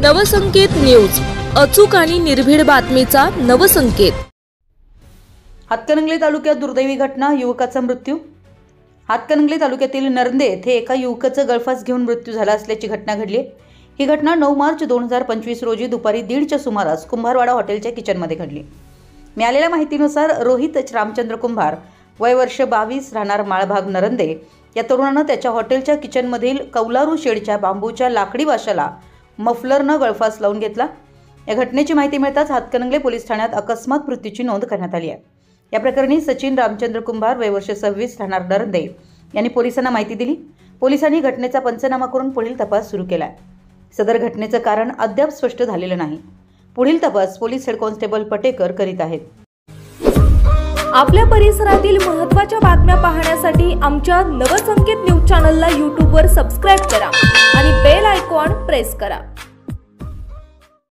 Navsanket news, अचूक आणि निर्भीड बातमीचा नवसंकेत। हातकणंगले तालुक्यात दुर्दैवी घटना, युवकाचा मृत्यू। हातकणंगले तालुक्यातील नरंदे येथे एका युवकाचा गळफास घेऊन मृत्यू झाला असल्याची घटना घडली। ही घटना 9 मार्च 2025 रोजी दुपारी 1:30च्या सुमारास कुंभारवाडा हॉटेलच्या किचनमध्ये घडली। मिळालेल्या माहितीनुसार रोहित रामचंद्र कुंभार, वय वर्ष 22, राहणार माळभाग नरंदे, या तरुणानं त्याच्या हॉटेलच्या किचनमधील कौलारू शेडच्या बांबूच्या लाकडी वाशाला मफलरनं गळफास लावून घेतला। या घटनेची माहिती मिळताच हातकणंगले पोलीस ठाण्यात अकस्मात मृत्यूची नोंद करण्यात आली आहे। या प्रकरणी सचिन रामचंद्र कुंभार, वय वर्ष 26, राहणार नरंदे, यांनी पोलिसांना माहिती दिली। पोलिसांनी घटनेचा पंचनामा करून पुढील तपास सुरू केला आहे। सदर घटनेचं कारण अद्याप स्पष्ट झालेलं नाही। पुढील तपास पोलीस हेड कॉन्स्टेबल पटेकर करीत आहेत। आपल्या परिसरातील महत्त्वाच्या बातम्या पाहण्यासाठी आमच्या नवसंकेत न्यूज चॅनलला YouTube वर सबस्क्राइब करा आणि बेल आयकॉन प्रेस करा।